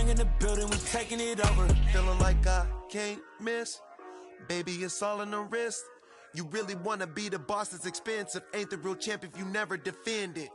gang in the building, we taking it over. Feeling like I can't miss. Baby, it's all in the wrist. You really wanna be the boss, it's expensive. Ain't the real champ if you never defend it.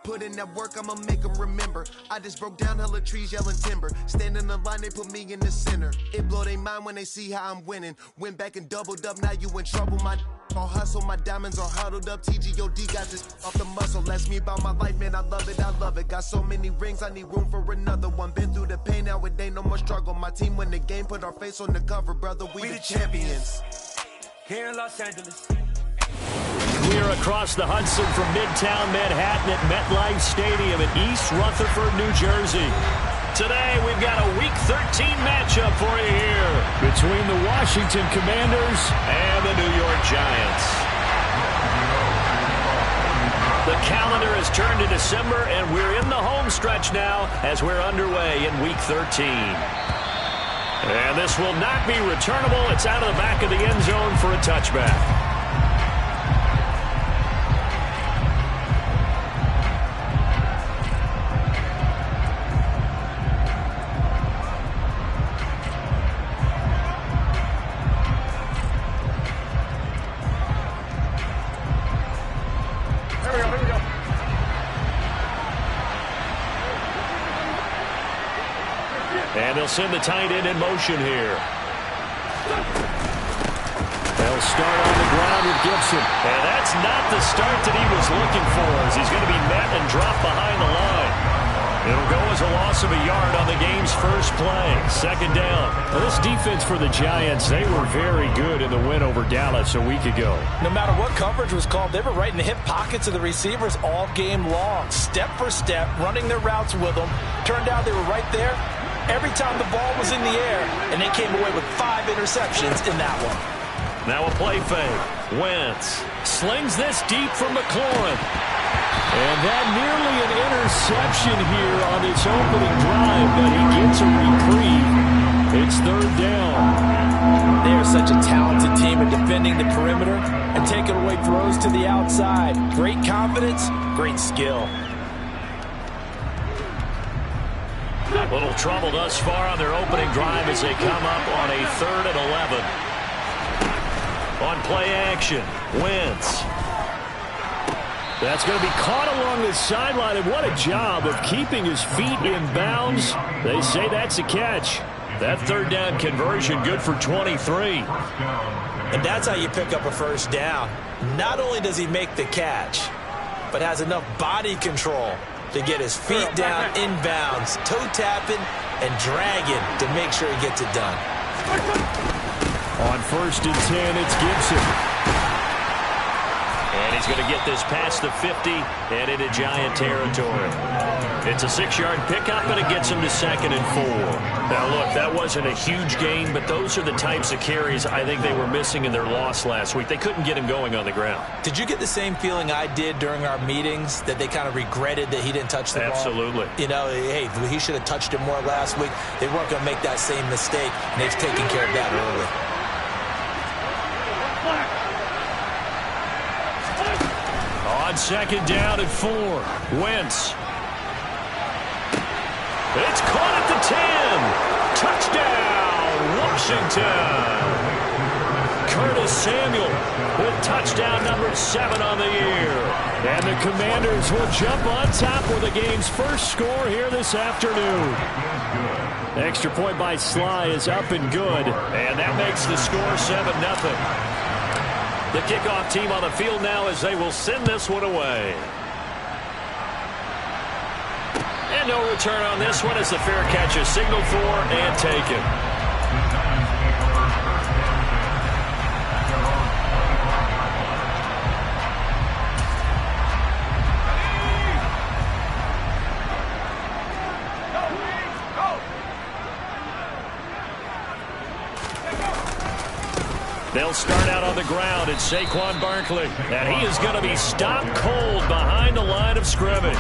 Put in that work, I'ma make them remember. I just broke down hella trees, yelling timber. Stand in the line, they put me in the center. It blow their mind when they see how I'm winning. Went back and doubled up, now you in trouble. My all hustle, my diamonds are huddled up. TGOD got this off the muscle. Ask me about my life, man, I love it, I love it. Got so many rings, I need room for another one. Been through the pain, now it ain't no more struggle. My team win the game, put our face on the cover, brother. We the champions. Here in Los Angeles. We are across the Hudson from Midtown Manhattan at MetLife Stadium in East Rutherford, New Jersey. Today, we've got a Week 13 matchup for you here between the Washington Commanders and the New York Giants. The calendar has turned to December, and we're in the home stretch now as we're underway in Week 13. And this will not be returnable. It's out of the back of the end zone for a touchback. And they'll send the tight end in motion here. They'll start on the ground with Gibson. And that's not the start that he was looking for, as he's going to be met and dropped behind the line. It'll go as a loss of a yard on the game's first play. Second down. Well, this defense for the Giants, they were very good in the win over Dallas a week ago. No matter what coverage was called, they were right in the hip pockets of the receivers all game long. Step for step, running their routes with them. Turned out they were right there every time the ball was in the air, and they came away with 5 interceptions in that one. Now a play fake. Wentz slings this deep from McLaurin. And that nearly an interception here on its opening drive, but he gets a reprieve. It's third down. They are such a talented team at defending the perimeter and taking away throws to the outside. Great confidence, great skill. A little trouble thus far on their opening drive as they come up on a 3rd and 11. On play action, Wentz. That's going to be caught along the sideline, and what a job of keeping his feet in bounds. They say that's a catch. That third down conversion good for 23. And that's how you pick up a first down. Not only does he make the catch, but has enough body control to get his feet down inbounds, toe tapping and dragging to make sure he gets it done. On 1st and 10, it's Gibson. And he's going to get this past the 50 and into Giant territory. It's a 6-yard pickup, and it gets him to 2nd and 4. Now, look, that wasn't a huge gain, but those are the types of carries I think they were missing in their loss last week. They couldn't get him going on the ground. Did you get the same feeling I did during our meetings, that they kind of regretted that he didn't touch the ball? Absolutely. You know, hey, he should have touched it more last week. They weren't going to make that same mistake, and they've taken care of that early. On 2nd down and 4, Wentz. It's caught at the 10. Touchdown, Washington. Curtis Samuel with touchdown number 7 on the year. And the Commanders will jump on top with the game's first score here this afternoon. Extra point by Sly is up and good. And that makes the score 7-0. The kickoff team on the field now as they will send this one away. And no return on this one as the fair catch is signaled for and taken. They'll start out on the ground. It's Saquon Barkley. And he is going to be stopped cold behind the line of scrimmage.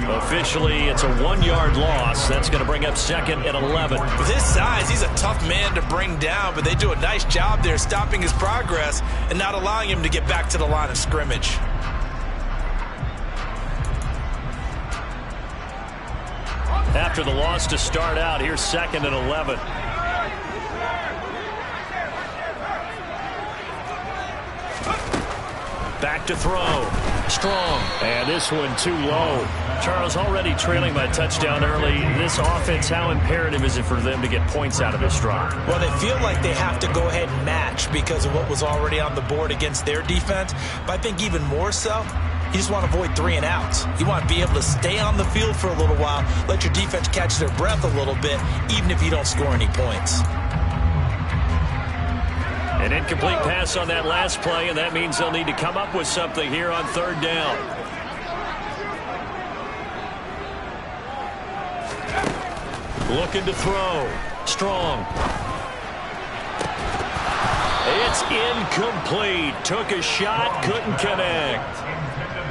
Officially, it's a 1-yard loss. That's going to bring up 2nd and 11. With his size, he's a tough man to bring down, but they do a nice job there stopping his progress and not allowing him to get back to the line of scrimmage. After the loss to start out, here's 2nd and 11. Back to throw. Strong. And this one too low. Charles, already trailing by a touchdown early. This offense, how imperative is it for them to get points out of this drive? Well, they feel like they have to go ahead and match because of what was already on the board against their defense. But I think even more so, you just want to avoid 3 and outs. You want to be able to stay on the field for a little while, let your defense catch their breath a little bit, even if you don't score any points. An incomplete pass on that last play, and that means they'll need to come up with something here on 3rd down. Looking to throw. Strong. It's incomplete. Took a shot, couldn't connect.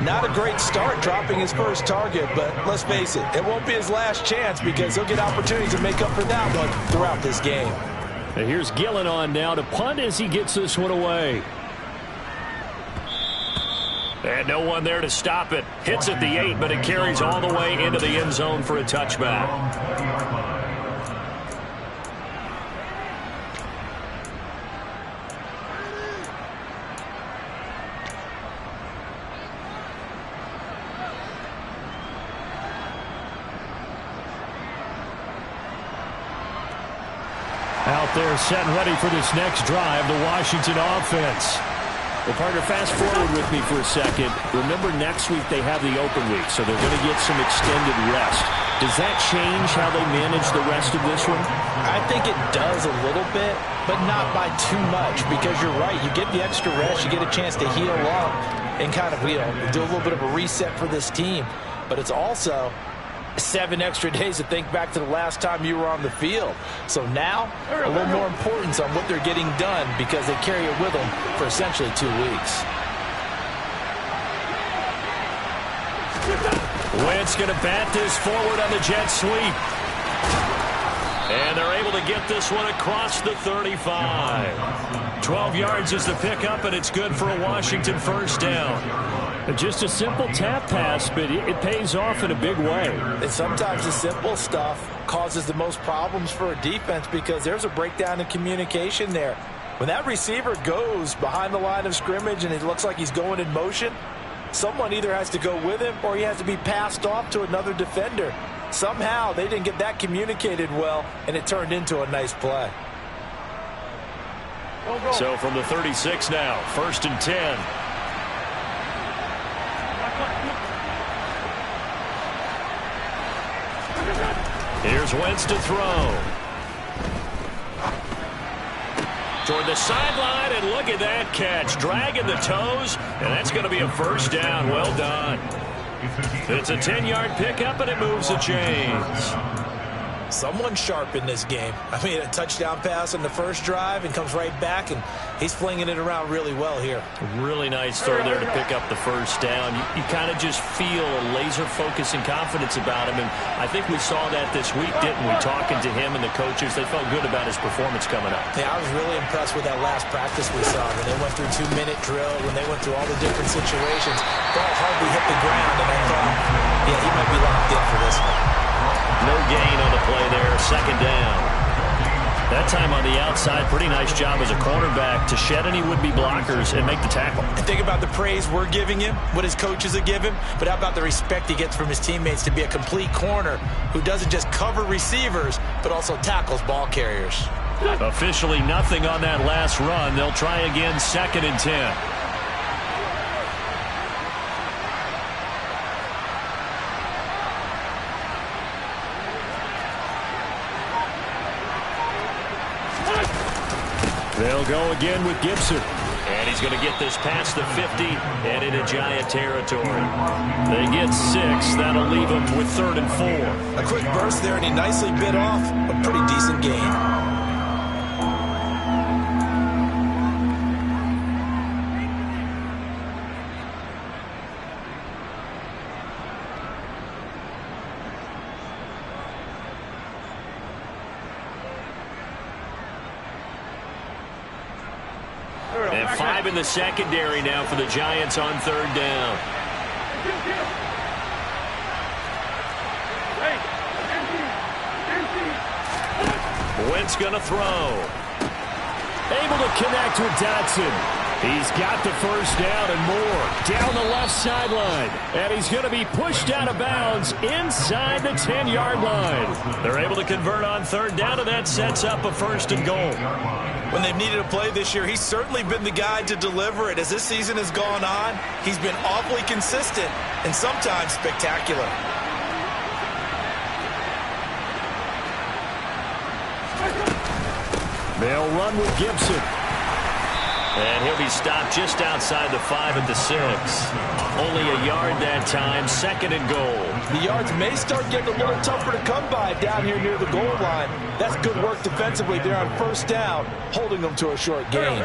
Not a great start dropping his first target, but let's face it, it won't be his last chance because he'll get opportunities to make up for that one throughout this game. And here's Gillen on now to punt as he gets this one away. And no one there to stop it. Hits at the 8, but it carries all the way into the end zone for a touchback. Out there set and ready for this next drive, the Washington offense. Well, partner, fast forward with me for a second. Remember, next week they have the open week, so they're going to get some extended rest. Does that change how they manage the rest of this one? I think it does a little bit, but not by too much, because you're right. You get the extra rest, you get a chance to heal up and kind of, do a little bit of a reset for this team. But it's also 7 extra days to think back to the last time you were on the field. So now, a little more importance on what they're getting done because they carry it with them for essentially 2 weeks. Wentz going to bat this forward on the jet sweep. And they're able to get this one across the 35. 12 yards is the pickup, and it's good for a Washington first down. Just a simple tap pass, but it pays off in a big way. And sometimes the simple stuff causes the most problems for a defense because there's a breakdown in communication there. When that receiver goes behind the line of scrimmage and it looks like he's going in motion, someone either has to go with him or he has to be passed off to another defender. Somehow they didn't get that communicated well, and it turned into a nice play. So from the 36 now, 1st and 10. Here's Wentz to throw. Toward the sideline, and look at that catch. Dragging the toes, and that's going to be a first down. Well done. It's a 10-yard pickup, and it moves the chains. Someone sharp in this game. I mean, a touchdown pass on the first drive and comes right back, and he's flinging it around really well here. Really nice throw there to pick up the first down. You kind of just feel a laser focus and confidence about him, and I think we saw that this week, didn't we? Talking to him and the coaches, they felt good about his performance coming up. Yeah, I was really impressed with that last practice we saw when they went through 2-minute drill, when they went through all the different situations. Ball hardly hit the ground, and I thought, yeah, he might be locked in for this one. No gain on the play there, 2nd down. That time on the outside, pretty nice job as a cornerback to shed any would-be blockers and make the tackle. And think about the praise we're giving him, what his coaches are giving, but how about the respect he gets from his teammates to be a complete corner who doesn't just cover receivers, but also tackles ball carriers. Officially nothing on that last run. They'll try again, 2nd and 10. They'll go again with Gibson. And he's going to get this past the 50 and into Giant territory. They get 6. That'll leave them with 3rd and 4. A quick burst there, and he nicely bit off a pretty decent gain. And 5 in the secondary now for the Giants on 3rd down. Wentz going to throw. Able to connect with Dotson. He's got the first down and more down the left sideline. And he's going to be pushed out of bounds inside the 10-yard line. They're able to convert on third down, and that sets up a 1st and goal. When they've needed a play this year, he's certainly been the guy to deliver it. As this season has gone on, he's been awfully consistent and sometimes spectacular. They'll run with Gibson. And he'll be stopped just outside the 5 at the 6. Only a yard that time, 2nd and goal. The yards may start getting a little tougher to come by down here near the goal line. That's good work defensively there on 1st down, holding them to a short gain.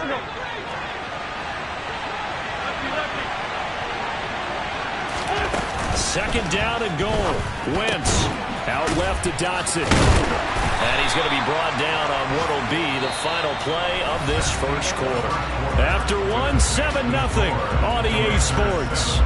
Second down and goal. Wentz out left to Dotson. And he's going to be brought down on what will be the final play of this first quarter. After 7-0 on EA Sports.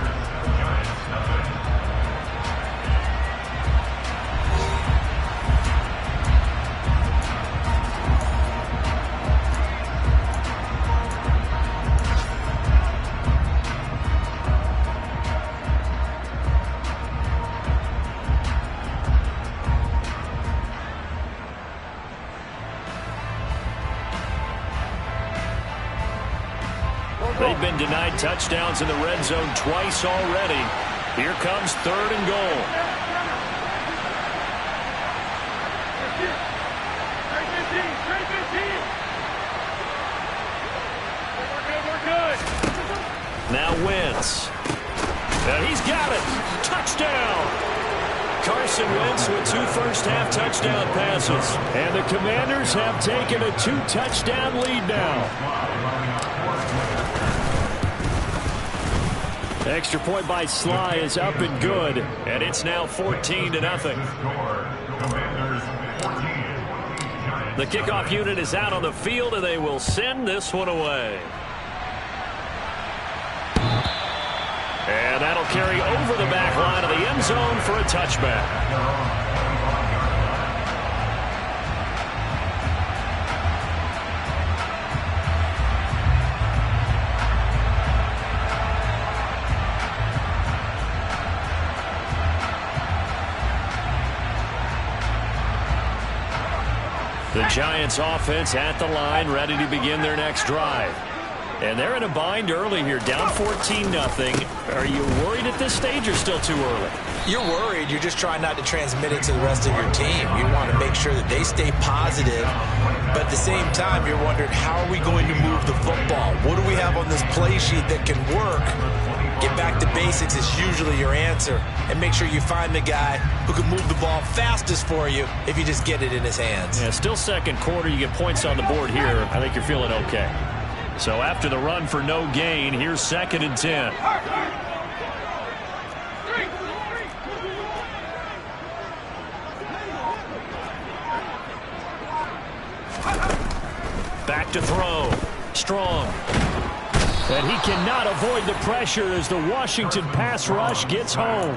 They've been denied touchdowns in the red zone twice already. Here comes 3rd and goal. Now Wentz. And he's got it. Touchdown. Carson Wentz with 2 first-half touchdown passes. And the Commanders have taken a 2-touchdown lead now. Extra point by Sly is up and good, and it's now 14-0. The kickoff unit is out on the field, and they will send this one away. And that'll carry over the back line of the end zone for a touchback. The Giants offense at the line, ready to begin their next drive. And they're in a bind early here, down 14-0. Are you worried at this stage or still too early? You're worried. You're just trying not to transmit it to the rest of your team. You want to make sure that they stay positive. But at the same time, you're wondering, how are we going to move the football? What do we have on this play sheet that can work? Get back to basics is usually your answer. And make sure you find the guy who can move the ball fastest for you if you just get it in his hands. Yeah, still second quarter. You get points on the board here. I think you're feeling okay. So after the run for no gain, here's 2nd and 10. Back to throw. Strong. And he cannot avoid the pressure as the Washington pass rush gets home.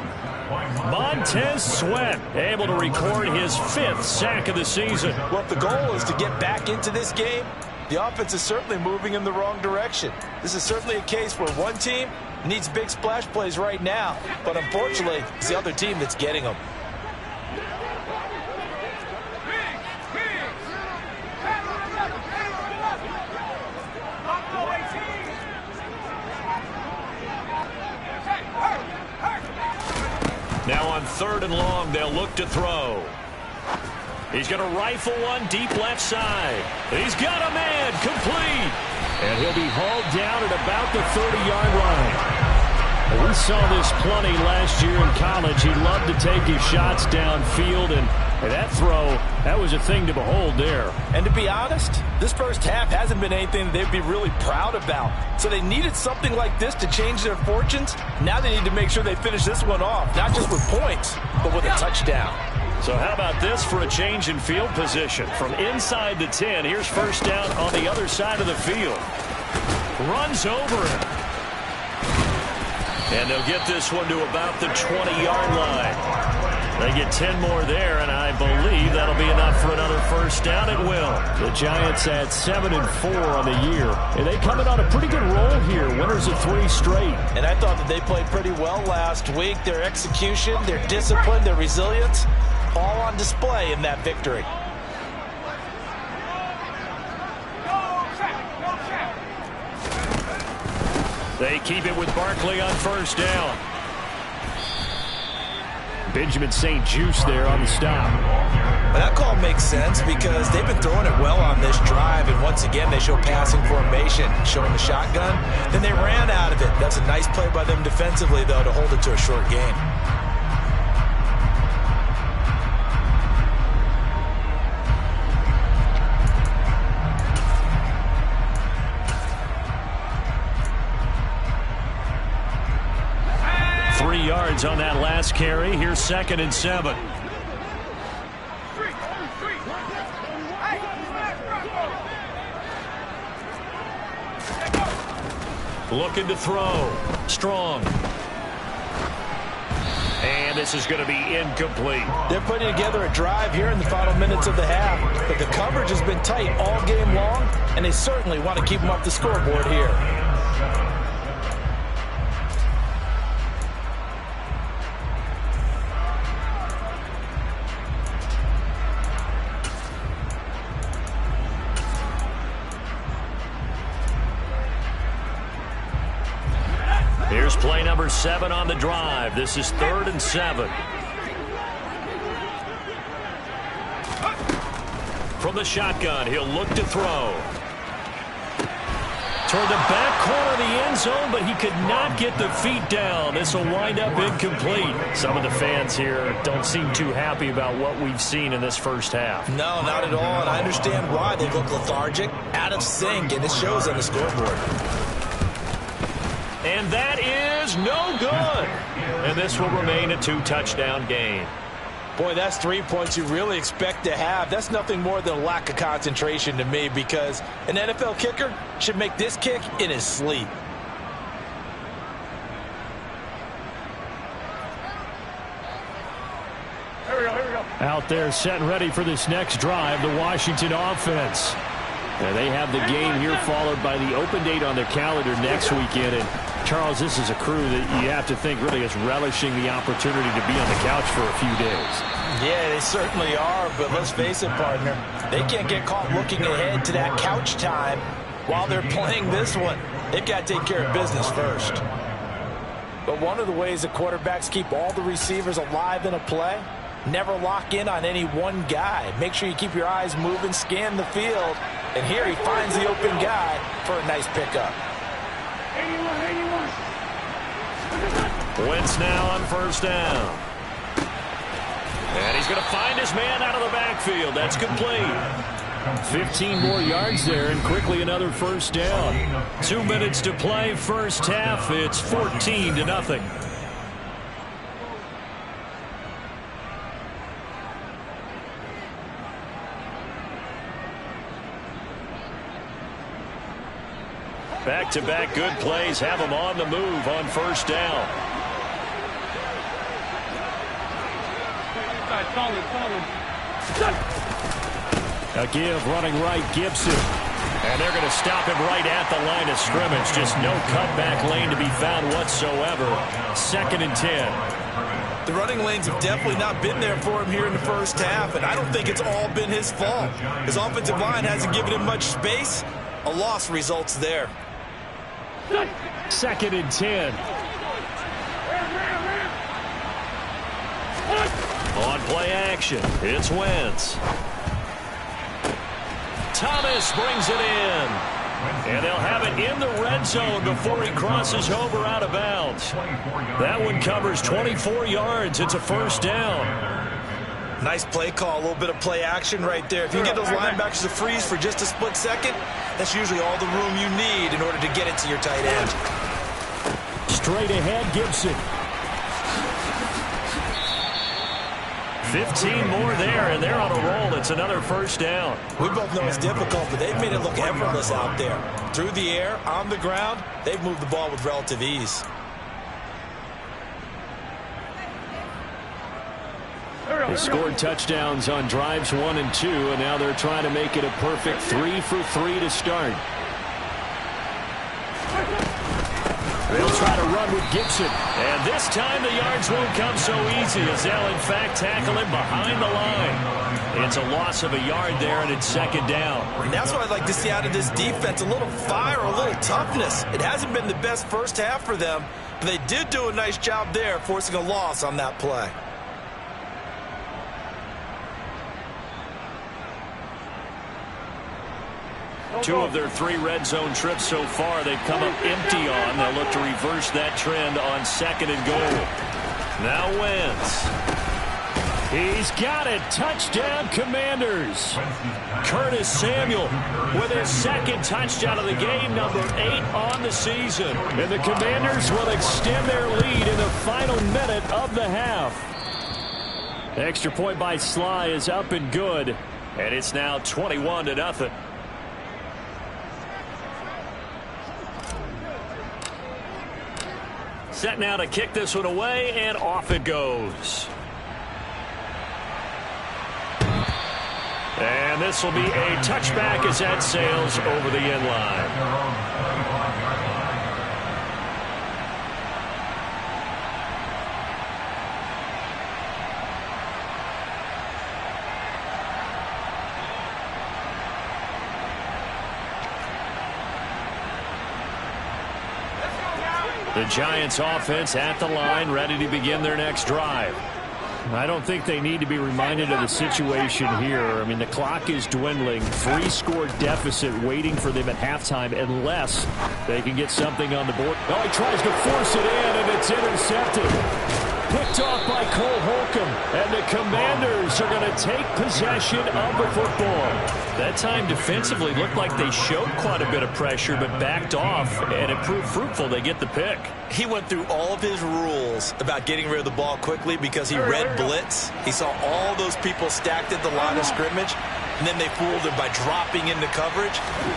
Montez Sweat able to record his 5th sack of the season. Well, if the goal is to get back into this game, the offense is certainly moving in the wrong direction. This is certainly a case where one team needs big splash plays right now, but unfortunately, it's the other team that's getting them. Now on 3rd and long, they'll look to throw. He's going to rifle one deep left side. He's got a man, complete. And he'll be hauled down at about the 30-yard line. We saw this plenty last year in college. He loved to take his shots downfield, and that throw, that was a thing to behold there. And to be honest, this first half hasn't been anything they'd be really proud about. So they needed something like this to change their fortunes. Now they need to make sure they finish this one off, not just with points, but with a touchdown. So how about this for a change in field position? From inside the 10, here's 1st down on the other side of the field. Runs over him. And they'll get this one to about the 20-yard line. They get 10 more there, and I believe that'll be enough for another first down. It will. The Giants at 7-4 on the year, and they come in on a pretty good roll here. Winners of 3 straight. And I thought that they played pretty well last week. Their execution, their discipline, their resilience, all on display in that victory. They keep it with Barkley on first down. Benjamin St-Juste there on the stop. Well, that call makes sense because they've been throwing it well on this drive, and once again they show passing formation, showing the shotgun. Then they ran out of it. That's a nice play by them defensively, though, to hold it to a short gain. On that last carry. Here's 2nd and 7. Looking to throw. Strong. And this is going to be incomplete. They're putting together a drive here in the final minutes of the half, but the coverage has been tight all game long, and they certainly want to keep them off the scoreboard here. Here's play number 7 on the drive. This is 3rd and 7. From the shotgun, he'll look to throw. Toward the back corner of the end zone, but he could not get the feet down. This will wind up incomplete. Some of the fans here don't seem too happy about what we've seen in this first half. No, not at all, and I understand why. They look lethargic, out of sync, and it shows on the scoreboard. And that is no good. And this will remain a 2-touchdown game. Boy, that's 3 points you really expect to have. That's nothing more than a lack of concentration to me, because an NFL kicker should make this kick in his sleep. Out there set and ready for this next drive, the Washington offense. And they have the game here followed by the open date on their calendar next weekend. And Charles, this is a crew that you have to think really is relishing the opportunity to be on the couch for a few days. Yeah, they certainly are, but let's face it, partner. They can't get caught looking ahead to that couch time while they're playing this one. They've got to take care of business first. But one of the ways that quarterbacks keep all the receivers alive in a play, never lock in on any one guy. Make sure you keep your eyes moving, scan the field, and here he finds the open guy for a nice pickup. Wentz now on first down. And he's going to find his man out of the backfield. That's complete. 15 more yards there, and quickly another first down. 2 minutes to play, first half. It's 14-0. Back-to-back good plays have them on the move on first down. A give running right, Gibson. And they're going to stop him right at the line of scrimmage. Just no cutback lane to be found whatsoever. 2nd and 10. The running lanes have definitely not been there for him here in the first half, and I don't think it's all been his fault. His offensive line hasn't given him much space. A loss results there. 2nd and 10. On play action, it's Wentz. Thomas brings it in. And they'll have it in the red zone before he crosses over out of bounds. That one covers 24 yards. It's a first down. Nice play call, a little bit of play action right there. If you get those linebackers to freeze for just a split second, that's usually all the room you need in order to get it to your tight end. Straight ahead, Gibson. 15 more there, and they're on a roll. It's another first down. We both know it's difficult, but they've made it look effortless out there. Through the air, on the ground, they've moved the ball with relative ease. They scored touchdowns on drives 1 and 2, and now they're trying to make it a perfect 3 for 3 to start. They'll try to run with Gibson. And this time the yards won't come so easy as they'll, in fact, tackle him behind the line. It's a loss of a yard there, and it's second down. And that's what I'd like to see out of this defense, a little fire, a little toughness. It hasn't been the best first half for them, but they did do a nice job there, forcing a loss on that play. Two of their 3 red zone trips so far they've come up empty on. They'll look to reverse that trend on second and goal. Now Wentz. He's got it. Touchdown, Commanders. Curtis Samuel with his second touchdown of the game, number 8 on the season. And the Commanders will extend their lead in the final minute of the half. Extra point by Sly is up and good. And it's now 21-0. Set now to kick this one away, and off it goes. And this will be a touchback as that sails over the end line. The Giants offense at the line, ready to begin their next drive. I don't think they need to be reminded of the situation here. I mean, the clock is dwindling. 3-score deficit waiting for them at halftime unless they can get something on the board. Oh, he tries to force it in, and it's intercepted. Picked off by Cole Holcomb, and the Commanders are going to take possession of the football. That time defensively looked like they showed quite a bit of pressure, but backed off, and it proved fruitful. They get the pick. He went through all of his rules about getting rid of the ball quickly because he read blitz. He saw all those people stacked at the line of scrimmage, and then they fooled him by dropping into coverage.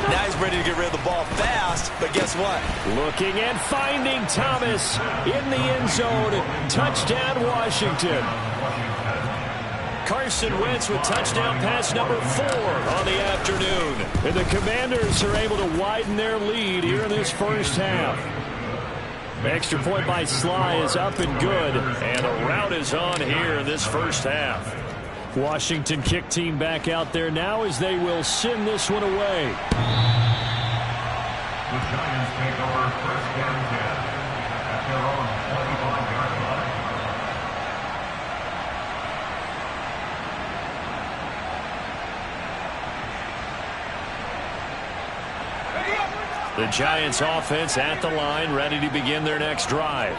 Now he's ready to get rid of the ball fast, but guess what? Looking and finding Thomas in the end zone. Touchdown, Washington. Carson Wentz with touchdown pass number 4 on the afternoon. And the Commanders are able to widen their lead here in this first half. Extra point by Sly is up and good. And a rout is on here in this first half. Washington kick team back out there now as they will send this one away. The Giants take over first and 10 at their own 25-yard line. The Giants offense at the line, ready to begin their next drive.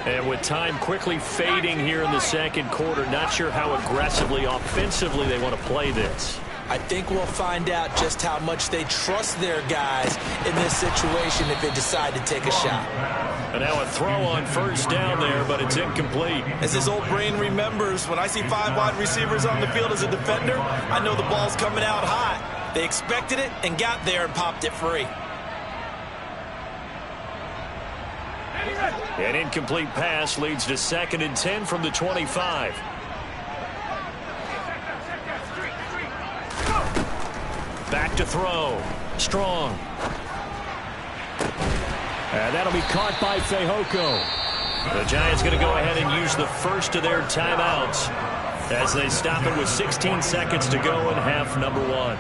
And with time quickly fading here in the second quarter, not sure how aggressively, offensively they want to play this. I think we'll find out just how much they trust their guys in this situation if they decide to take a shot. And now a throw on first down there, but it's incomplete. As his old brain remembers, when I see 5 wide receivers on the field as a defender, I know the ball's coming out hot. They expected it and got there and popped it free. An incomplete pass leads to 2nd and 10 from the 25. Back to throw. Strong. And that'll be caught by Fehoko. The Giants going to go ahead and use the first of their timeouts as they stop it with 16 seconds to go in half number 1.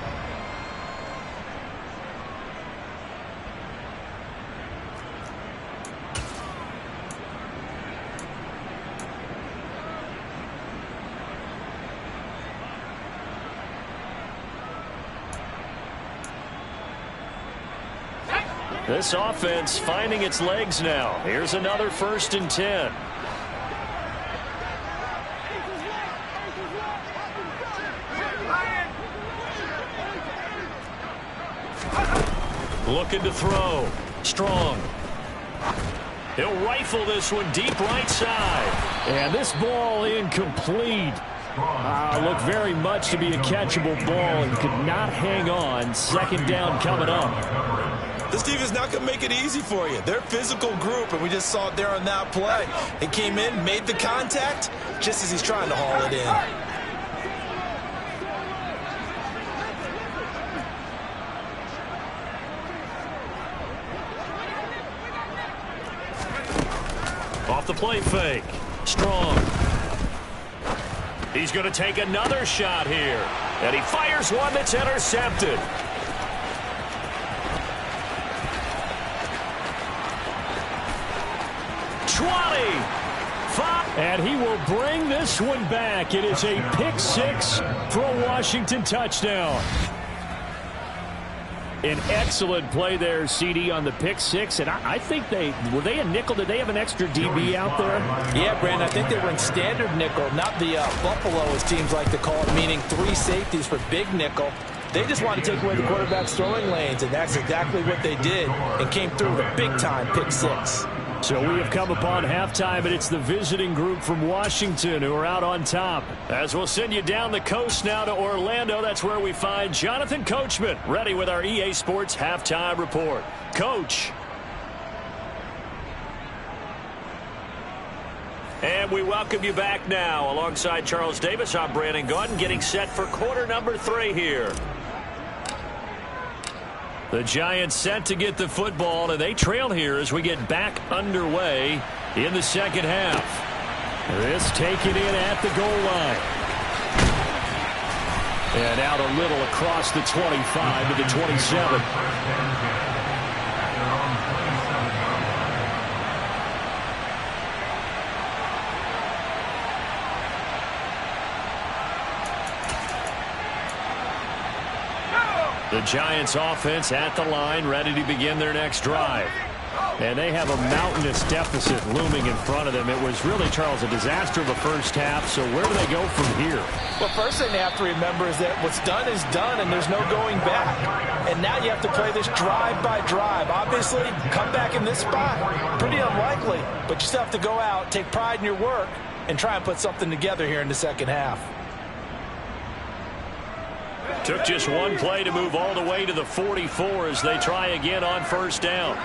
This offense finding its legs now. Here's another 1st and 10. Looking to throw. Strong. He'll rifle this one deep right side. And this ball incomplete. Looked very much to be a catchable ball and could not hang on. 2nd down coming up. This team is not going to make it easy for you. They're a physical group, and we just saw it there on that play. He came in, made the contact, just as he's trying to haul it in. the play fake. Strong. He's going to take another shot here. And he fires one that's intercepted. And he will bring this one back. It is a pick six for a Washington touchdown. An excellent play there, CD, on the pick six. And I think were they a nickel? Did they have an extra DB out there? Yeah, Brandon, I think they were in standard nickel, not the Buffalo, as teams like to call it, meaning 3 safeties for big nickel. They just want to take away the quarterback's throwing lanes, and that's exactly what they did and came through with a big-time pick six. So we have come upon halftime, and it's the visiting group from Washington who are out on top. As we'll send you down the coast now to Orlando, that's where we find Jonathan Coachman, ready with our EA Sports Halftime Report. Coach. And we welcome you back now. Alongside Charles Davis, I'm Brandon Gaudin, getting set for quarter number 3 here. The Giants set to get the football, and they trail here as we get back underway in the second half. This taken in at the goal line. And out a little across the 25 to the 27. The Giants offense at the line, ready to begin their next drive. And they have a mountainous deficit looming in front of them. It was really, Charles, a disaster of the first half. So where do they go from here? Well, first thing they have to remember is that what's done is done, and there's no going back. And now you have to play this drive by drive. Obviously, come back in this spot, pretty unlikely. But you still have to go out, take pride in your work, and try and put something together here in the second half. Took just one play to move all the way to the 44 as they try again on first down.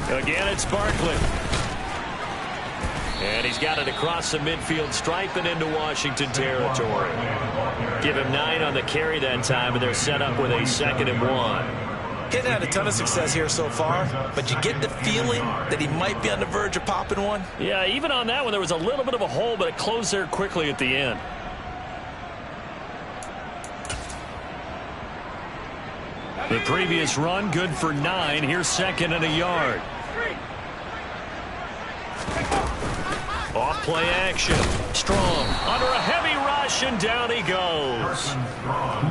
Again, it's Barkley. And he's got it across the midfield stripe and into Washington territory. Give him 9 on the carry that time, and they're set up with a 2nd and 1. Getting had a ton of success here so far, but you get the feeling that he might be on the verge of popping one. Yeah, even on that one, there was a little bit of a hole, but it closed there quickly at the end. The previous run, good for 9. Here's 2nd and a yard. Off play action. Strong under a heavy rush, and down he goes.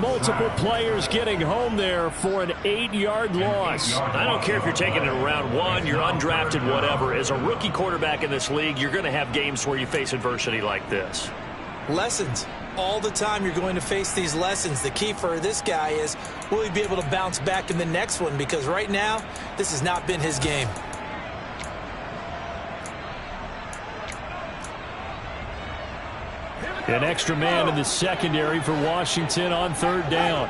Multiple players getting home there for an 8-yard loss. I don't care if you're taking it in round 1, you're undrafted, whatever. As a rookie quarterback in this league, you're going to have games where you face adversity like this. Lessons. All the time you're going to face these lessons. The key for this guy is, will he be able to bounce back in the next one? Because right now, this has not been his game. An extra man in the secondary for Washington on 3rd down.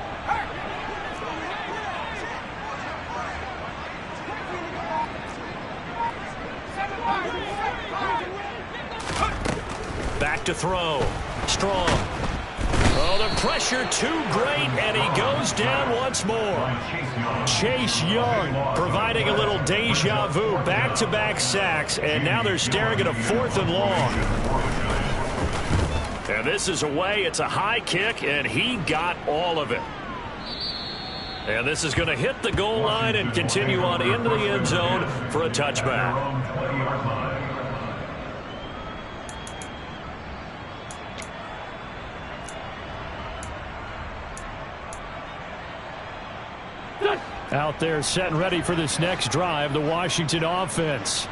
Back to throw. Strong. Oh, the pressure too great, and he goes down once more. Chase Young providing a little deja vu. Back-to-back sacks, and now they're staring at a 4th and long. And this is away. It's a high kick, and he got all of it. And this is going to hit the goal line and continue on into the end zone for a touchback. Out there set and ready for this next drive, the Washington offense.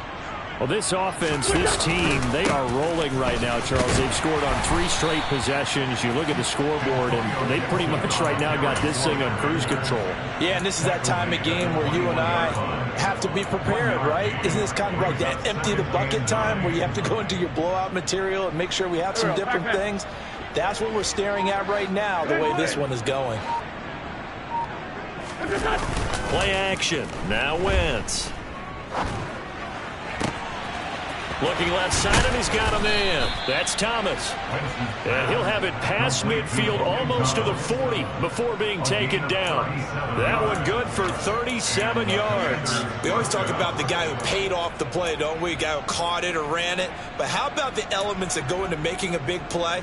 Well, this offense, this team, they are rolling right now, Charles. They've scored on 3 straight possessions. You look at the scoreboard, and they pretty much right now got this thing on cruise control. Yeah, and this is that time of game where you and I have to be prepared, right? Isn't this kind of like that empty the bucket time where you have to go into your blowout material and make sure we have some different things? That's what we're staring at right now, the way this one is going. Play action. Now Wentz. Looking left side, and he's got a man. That's Thomas. And he'll have it past midfield almost to the 40 before being taken down. That one good for 37 yards. We always talk about the guy who paid off the play, don't we? A guy who caught it or ran it. But how about the elements that go into making a big play?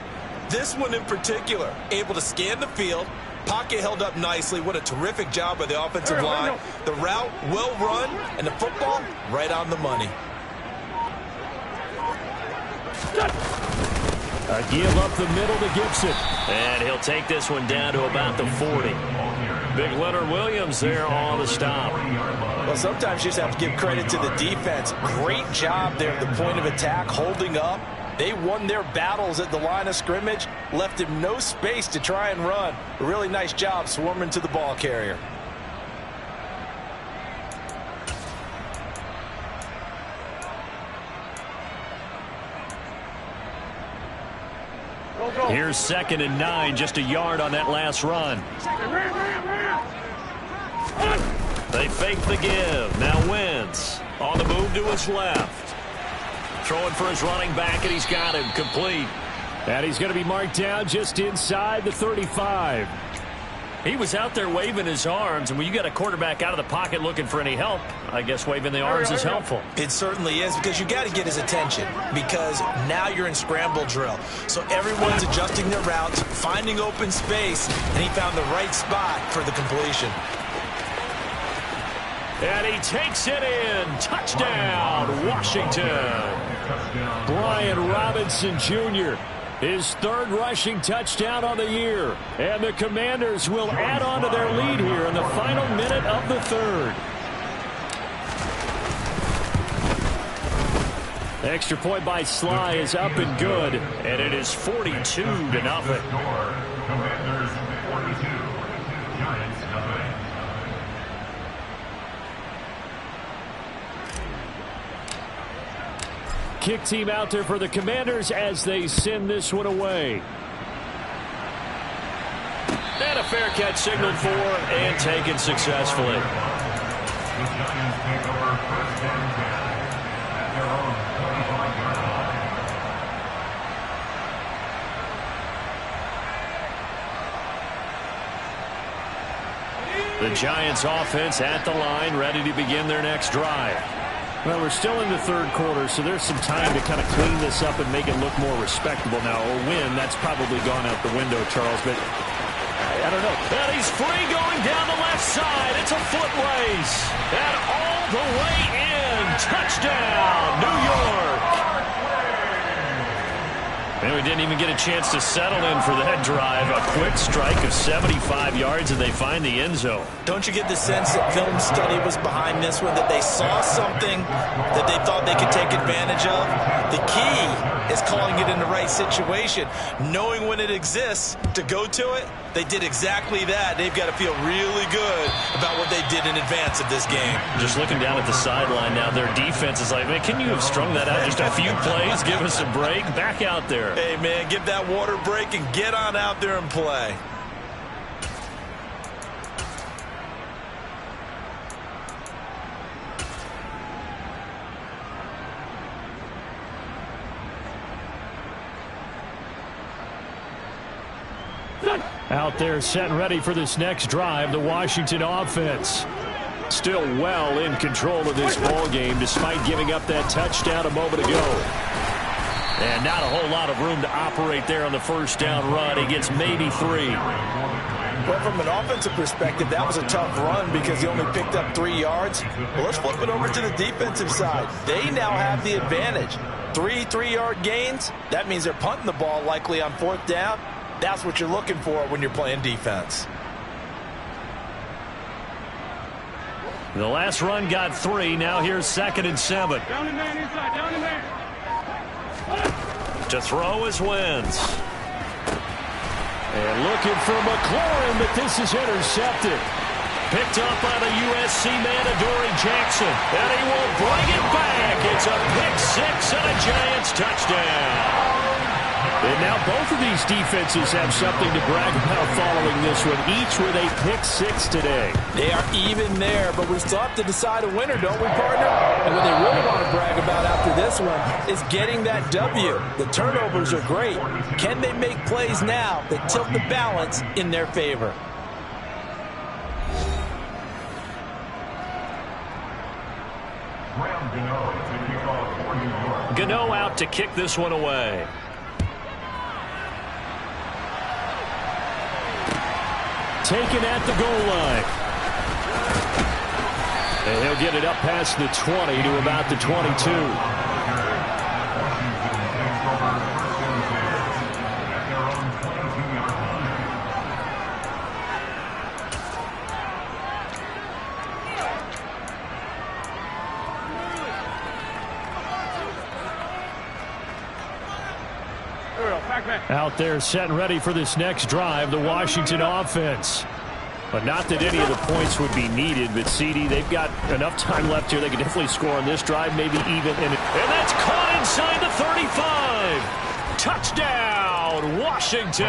This one in particular, able to scan the field, pocket held up nicely. What a terrific job by the offensive line. The route well run, and the football right on the money. A give up the middle to Gibson. And he'll take this one down to about the 40. Big Leonard Williams there on the stop. Well, sometimes you just have to give credit to the defense. Great job there at the point of attack, holding up. They won their battles at the line of scrimmage, left him no space to try and run. A really nice job swarming to the ball carrier. Here's 2nd and 9, just a yard on that last run. They fake the give. Now Wentz on the move to his left. Throwing for his running back, and he's got him complete. And he's going to be marked down just inside the 35. He was out there waving his arms, and when you got a quarterback out of the pocket looking for any help, I guess waving the arms is helpful. It certainly is, because you got to get his attention, because now you're in scramble drill. So everyone's adjusting their routes, finding open space, and he found the right spot for the completion. And he takes it in. Touchdown, Washington. Brian Robinson Jr., his 3rd rushing touchdown on the year. And the Commanders will add on to their lead here in the final minute of the 3rd. Extra point by Sly is up and good. And it is 42-0. Commanders 42, Giants nothing. Kick team out there for the Commanders as they send this one away. And a fair catch signaled for and taken successfully. The Giants take over 1st and 10 at their own 25-yard line. The Giants offense at the line, ready to begin their next drive. Well, we're still in the 3rd quarter, so there's some time to kind of clean this up and make it look more respectable now. A win, that's probably gone out the window, Charles, but I don't know. And he's free going down the left side. It's a foot race. And all the way in. Touchdown, New York. And we didn't even get a chance to settle in for that drive. A quick strike of 75 yards, and they find the end zone. Don't you get the sense that film study was behind this one, that they saw something that they thought they could take advantage of? The key is calling it in the right situation, knowing when it exists to go to it. They did exactly that. They've got to feel really good about what they did in advance of this game. Just looking down at the sideline now, their defense is like, man, can you have strung that out just a few plays? Give us a break. Back out there. Hey, man, give that water break and get on out there and play. Out there set and ready for this next drive, the Washington offense. Still well in control of this ball game despite giving up that touchdown a moment ago. And not a whole lot of room to operate there on the 1st down run. He gets maybe 3. Well, from an offensive perspective, that was a tough run because he only picked up 3 yards. Well, let's flip it over to the defensive side. They now have the advantage. 3 3-yard gains. That means they're punting the ball likely on 4th down. That's what you're looking for when you're playing defense. The last run got 3. Now here's 2nd and 7. Down and man inside. Down and man. To throw is Wentz. And looking for McLaurin, but this is intercepted. Picked up by the USC man, Adoree Jackson. And he will bring it back. It's a pick 6 and a Giants touchdown. And now both of these defenses have something to brag about following this one, each with a pick six today. They are even there, but we still have to decide a winner, don't we, partner? And what they really want to brag about after this one is getting that W. The turnovers are great. Can they make plays now that tilt the balance in their favor? Gano out to kick this one away. Taken at the goal line. And he'll get it up past the 20 to about the 22. Out there set and ready for this next drive, the Washington offense. But not that any of the points would be needed, but CD, they've got enough time left here. They can definitely score on this drive, maybe even in it. And that's caught inside the 35. Touchdown, Washington.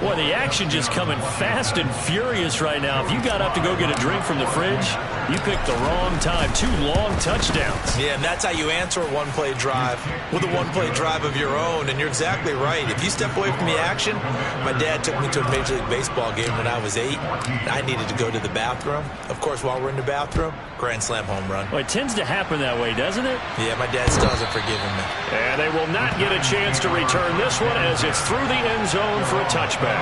Boy, the action just coming fast and furious right now. If you got up to go get a drink from the fridge, you picked the wrong time. 2 long touchdowns. Yeah, and that's how you answer a one-play drive with a one-play drive of your own. And you're exactly right. If you step away from the action, my dad took me to a Major League Baseball game when I was 8. I needed to go to the bathroom. Of course, while we're in the bathroom, grand slam home run. Well, it tends to happen that way, doesn't it? Yeah, my dad still hasn't forgiven me. And they will not get a chance to return this one as it's through the end zone for a touchback.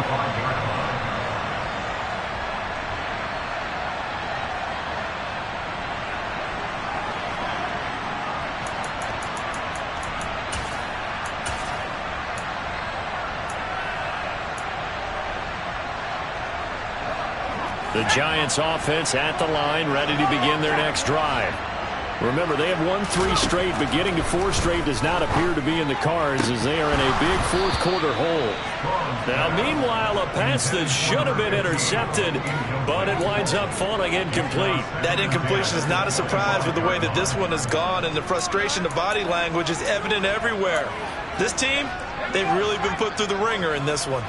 The Giants offense at the line, ready to begin their next drive. Remember, they have won 3 straight, but getting to 4 straight does not appear to be in the cards as they are in a big fourth quarter hole. Now, meanwhile, a pass that should have been intercepted, but it winds up falling incomplete. That incompletion is not a surprise with the way that this one has gone, and the frustration of body language is evident everywhere. This team, they've really been put through the ringer in this one.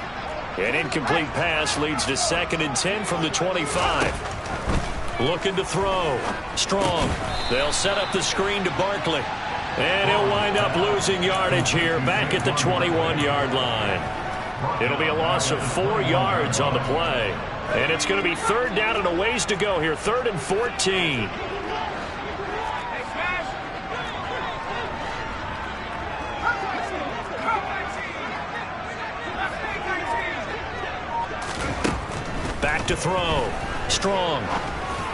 An incomplete pass leads to 2nd and 10 from the 25. Looking to throw. Strong. They'll set up the screen to Barkley. And he'll wind up losing yardage here back at the 21-yard line. It'll be a loss of 4 yards on the play. And it's going to be 3rd down and a ways to go here. 3rd and 14. Back to throw. Strong.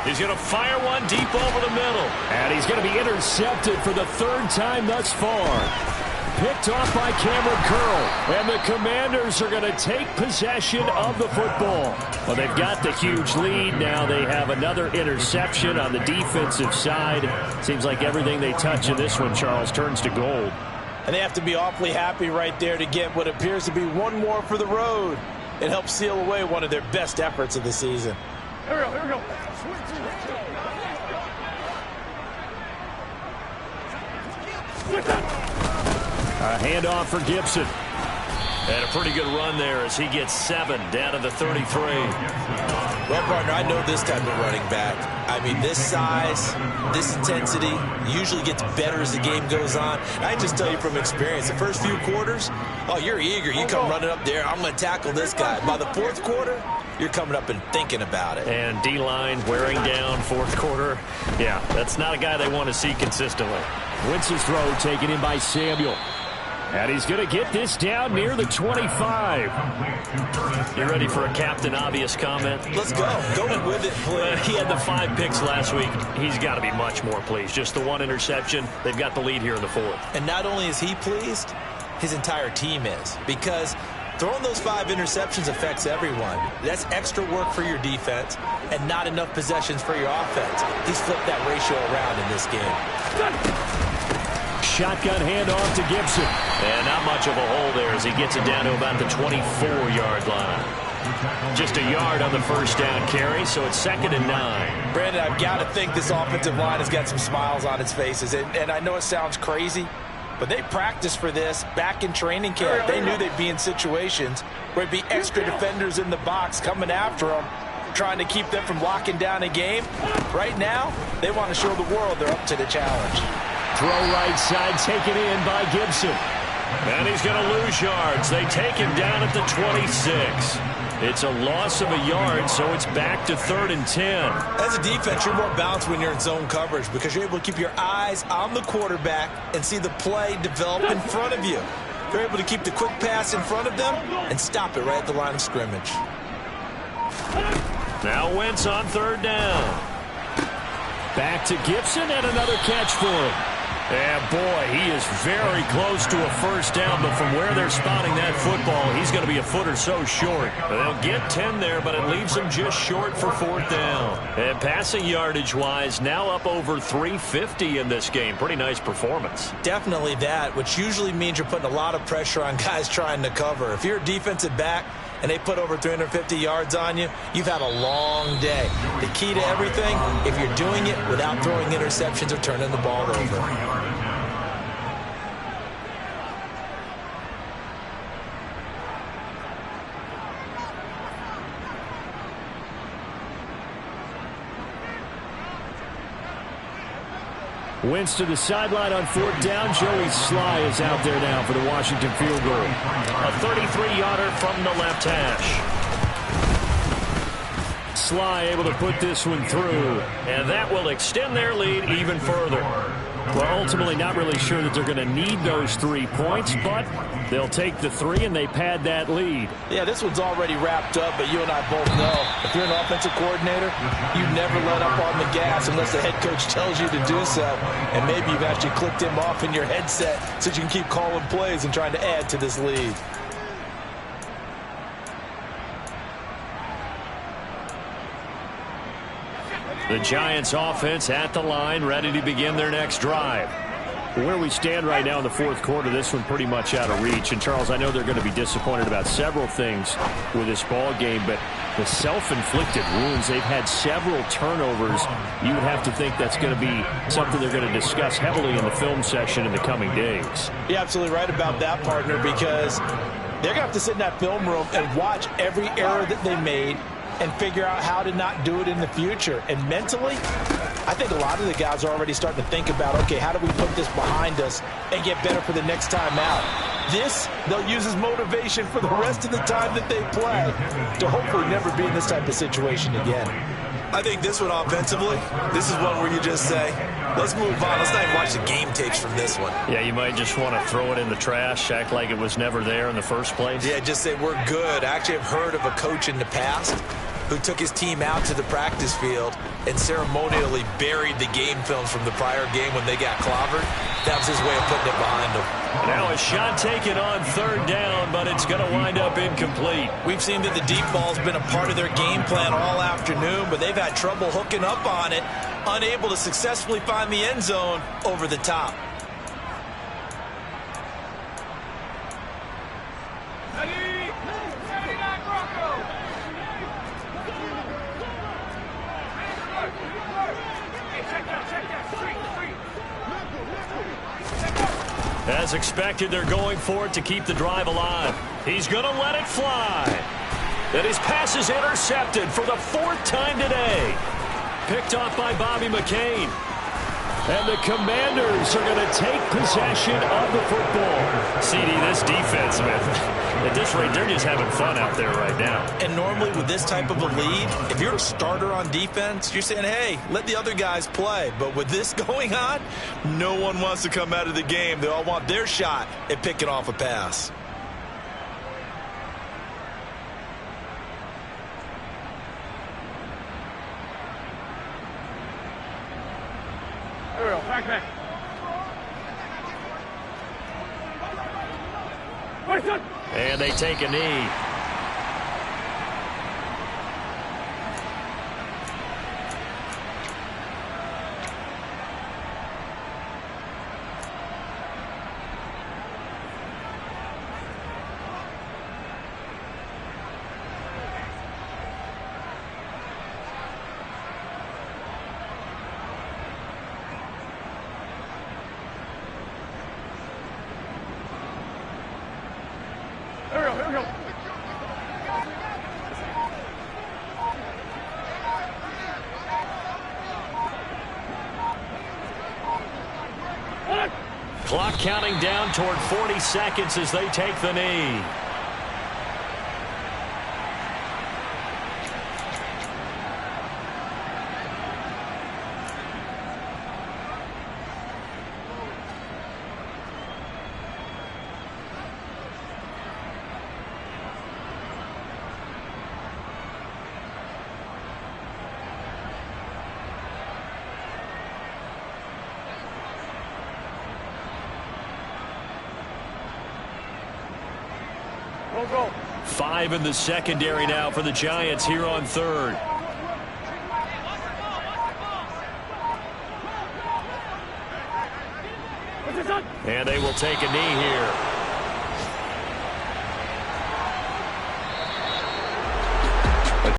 He's going to fire one deep over the middle. And he's going to be intercepted for the 3rd time thus far. Picked off by Cameron Curl. And the Commanders are going to take possession of the football. Well, they've got the huge lead. Now they have another interception on the defensive side. Seems like everything they touch in this one, Charles, turns to gold. And they have to be awfully happy right there to get what appears to be one more for the road. It helps seal away one of their best efforts of the season. Here we go, here we go. A handoff for Gibson. And a pretty good run there as he gets 7 down to the 33. Well, partner, I know this type of running back. I mean, this size, this intensity usually gets better as the game goes on. I just tell you from experience, the first few quarters, oh, you're eager. You come running up there, I'm going to tackle this guy. By the 4th quarter, you're coming up and thinking about it. And D-line wearing down 4th quarter. Yeah, that's not a guy they want to see consistently. Wentz's throw taken in by Samuel. And he's going to get this down near the 25. You ready for a Captain Obvious comment? Let's go. Go with it, please. He had the 5 picks last week. He's got to be much more pleased. Just the 1 interception. They've got the lead here in the 4th. And not only is he pleased, his entire team is. Because throwing those 5 interceptions affects everyone. That's extra work for your defense and not enough possessions for your offense. He's flipped that ratio around in this game. Shotgun handoff to Gibson. And not much of a hole there as he gets it down to about the 24-yard line. Just a yard on the 1st down carry, so it's 2nd and 9. Brandon, I've got to think this offensive line has got some smiles on its faces. And I know it sounds crazy, But they practiced for this back in training camp. They knew they'd be in situations where there'd be extra defenders in the box coming after them, trying to keep them from locking down a game. Right now, they want to show the world they're up to the challenge. Throw right side, taken in by Gibson. And he's going to lose yards. They take him down at the 26. It's a loss of a yard, so it's back to 3rd and 10. As a defense, you're more balanced when you're in zone coverage because you're able to keep your eyes on the quarterback and see the play develop in front of you. You're able to keep the quick pass in front of them and stop it right at the line of scrimmage. Now Wentz on 3rd down. Back to Gibson and another catch for him. Yeah, boy, he is very close to a first down, but from where they're spotting that football, he's going to be a foot or so short. They'll get 10 there, but it leaves him just short for 4th down. And passing yardage-wise, now up over 350 in this game. Pretty nice performance. Definitely that, which usually means you're putting a lot of pressure on guys trying to cover. If you're a defensive back and they put over 350 yards on you, you've had a long day. The key to everything, if you're doing it without throwing interceptions or turning the ball over. Wentz to the sideline on 4th down. Joey Sly is out there now for the Washington field goal. A 33-yarder from the left hash. Sly able to put this one through, and that will extend their lead even further. Well, ultimately not really sure that they're going to need those 3 points, but they'll take the 3 and they pad that lead. Yeah, this one's already wrapped up, but you and I both know if you're an offensive coordinator, you never let up on the gas unless the head coach tells you to do so. And maybe you've actually clicked him off in your headset so you can keep calling plays and trying to add to this lead. The Giants offense at the line, ready to begin their next drive. Where we stand right now in the 4th quarter, this one pretty much out of reach. And, Charles, I know they're going to be disappointed about several things with this ball game, but the self-inflicted wounds, they've had several turnovers. You would have to think that's going to be something they're going to discuss heavily in the film session in the coming days. You're absolutely right about that, partner, because they're going to have to sit in that film room and watch every error that they made and figure out how to not do it in the future. And mentally, I think a lot of the guys are already starting to think about, okay, how do we put this behind us and get better for the next time out? This, they'll use as motivation for the rest of the time that they play to hopefully never be in this type of situation again. I think this one offensively, this is one where you just say, let's move on. Let's not even watch the game tapes from this one. Yeah, you might just want to throw it in the trash, act like it was never there in the first place. Yeah, just say we're good. I actually have heard of a coach in the past who took his team out to the practice field and ceremonially buried the game films from the prior game when they got clobbered. That was his way of putting it behind them. Now a shot taken on 3rd down, but it's going to wind up incomplete. We've seen that the deep ball's been a part of their game plan all afternoon, but they've had trouble hooking up on it, unable to successfully find the end zone over the top. As expected, they're going for it to keep the drive alive. He's going to let it fly. And his pass is intercepted for the 4th time today. Picked off by Bobby McCain. And the Commanders are going to take possession of the football. CD, this defense, man, at this rate, they're just having fun out there right now. And normally with this type of a lead, if you're a starter on defense, you're saying, hey, let the other guys play. But with this going on, no one wants to come out of the game. They all want their shot at picking off a pass. Back. And they take a knee. Clock counting down toward 40 seconds as they take the knee. Go. 5 in the secondary now for the Giants here on third. And they will take a knee here.